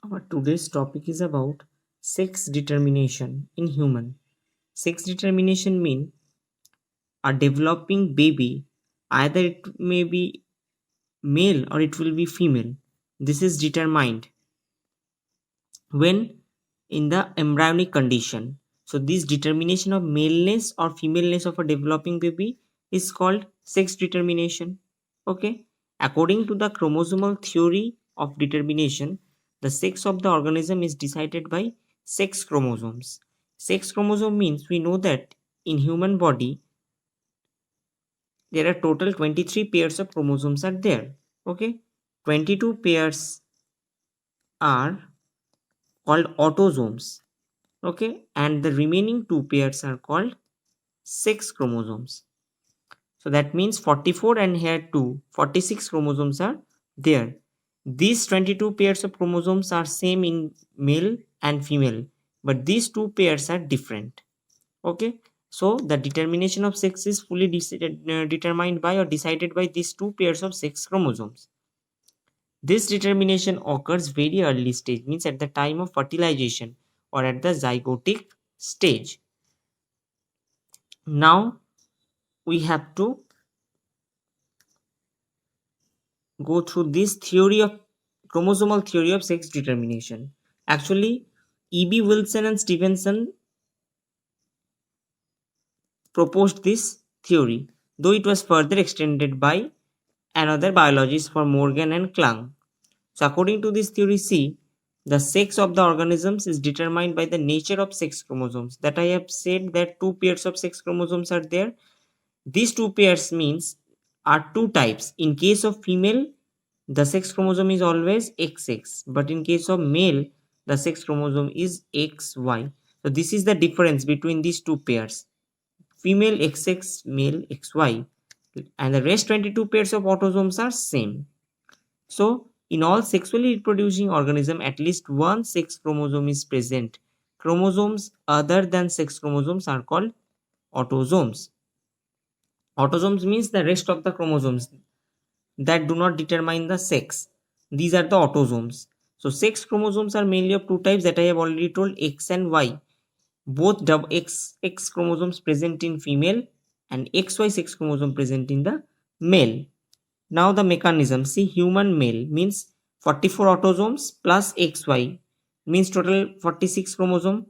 Our today's topic is about sex determination in human. Sex determination mean a developing baby, either it may be male or it will be female. This is determined when in the embryonic condition. So this determination of maleness or femaleness of a developing baby is called sex determination. Okay. According to the chromosomal theory of determination, the sex of the organism is decided by sex chromosomes. Sex chromosome means we know that in human body there are total 23 pairs of chromosomes are there. Okay. 22 pairs are called autosomes. Okay, and the remaining two pairs are called sex chromosomes. So that means 44 and here 46 chromosomes are there. These 22 pairs of chromosomes are same in male and female, but these two pairs are different. Okay, so the determination of sex is fully determined by or decided by these two pairs of sex chromosomes. This determination occurs very early stage, means at the time of fertilization or at the zygotic stage. Now we have to go through this theory of chromosomal theory of sex determination. Actually, E.B. Wilson and Stevenson proposed this theory, though it was further extended by another biologist for Morgan and Klang. So according to this theory, C, the sex of the organisms is determined by the nature of sex chromosomes. That I have said that two pairs of sex chromosomes are there. These two pairs means are two types. In case of female, the sex chromosome is always XX, but in case of male, the sex chromosome is XY. So this is the difference between these two pairs. Female XX, male XY, and the rest 22 pairs of autosomes are same. So in all sexually reproducing organism, at least one sex chromosome is present. Chromosomes other than sex chromosomes are called autosomes. Autosomes means the rest of the chromosomes that do not determine the sex. These are the autosomes. So sex chromosomes are mainly of two types that I have already told, X and Y. Both XX chromosomes present in female and XY sex chromosome present in the male. Now the mechanism, see, human male means 44 autosomes plus XY means total 46 chromosome.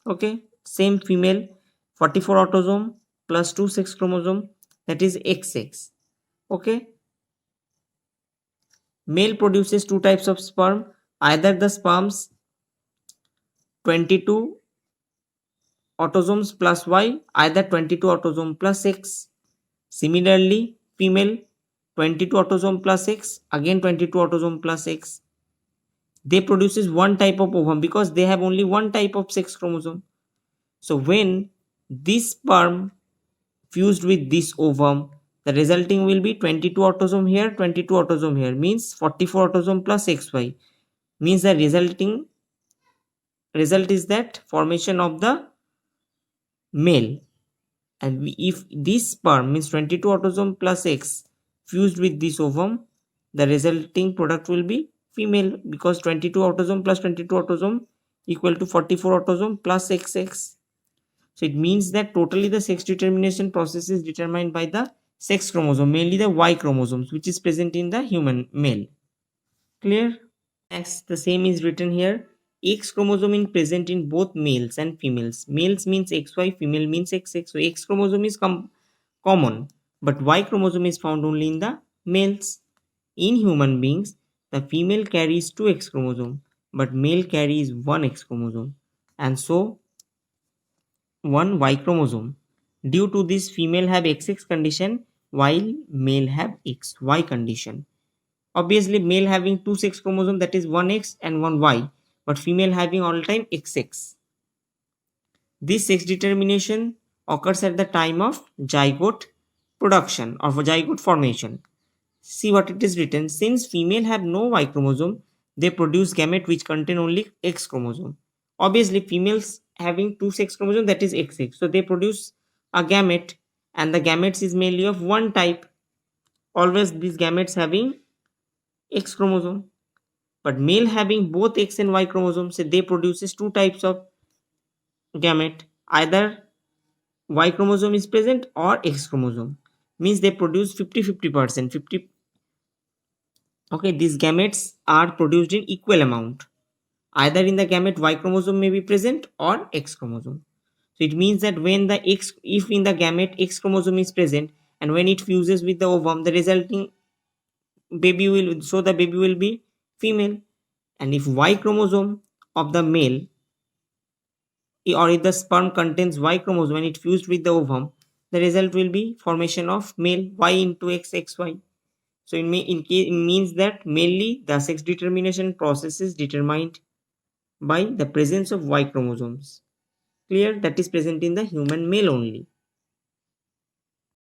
Okay, same female 44 autosome plus 2 sex chromosome, that is XX. Okay, male produces two types of sperm, either the sperms 22 autosomes plus Y, either 22 autosome plus X. Similarly, female 22 autosome plus X, again 22 autosome plus X. They produces one type of ovum because they have only one type of sex chromosome. So when this sperm fused with this ovum, the resulting will be 22 autosome here, 22 autosome here, means 44 autosome plus XY, means the resulting result is that formation of the male. And if this sperm means 22 autosome plus X fused with this ovum, the resulting product will be female because 22 autosome plus 22 autosome equal to 44 autosome plus XX. So it means that totally the sex determination process is determined by the sex chromosome, mainly the Y chromosomes, which is present in the human male. Clear? Next, the same is written here. X chromosome is present in both males and females. Males means XY, female means XX. So X chromosome is common, but Y chromosome is found only in the males. In human beings, the female carries two X chromosome, but male carries one X chromosome, and so one Y chromosome. Due to this, female have XX condition while male have XY condition. Obviously, male having two sex chromosome, that is one X and one Y, but female having all time XX. This sex determination occurs at the time of zygote production or zygote formation. See what it is written. Since female have no Y chromosome, they produce gamete which contain only X chromosome. Obviously, females having two sex chromosome, that is XX. So they produce a gamete, and the gametes is mainly of one type. Always these gametes having X chromosome. But male having both X and Y chromosomes, they produces two types of gamete. Either Y chromosome is present or X chromosome. Means they produce 50-50%. 50. Okay, these gametes are produced in equal amount. Either in the gamete Y chromosome may be present or X chromosome. So it means that when the X, if in the gamete X chromosome is present and when it fuses with the ovum, the resulting baby will, so the baby will be female. And if Y chromosome of the male, or if the sperm contains Y chromosome and it fused with the ovum, the result will be formation of male Y into XXY. So it means that mainly the sex determination process is determined by the presence of Y chromosomes. Clear? That is present in the human male only.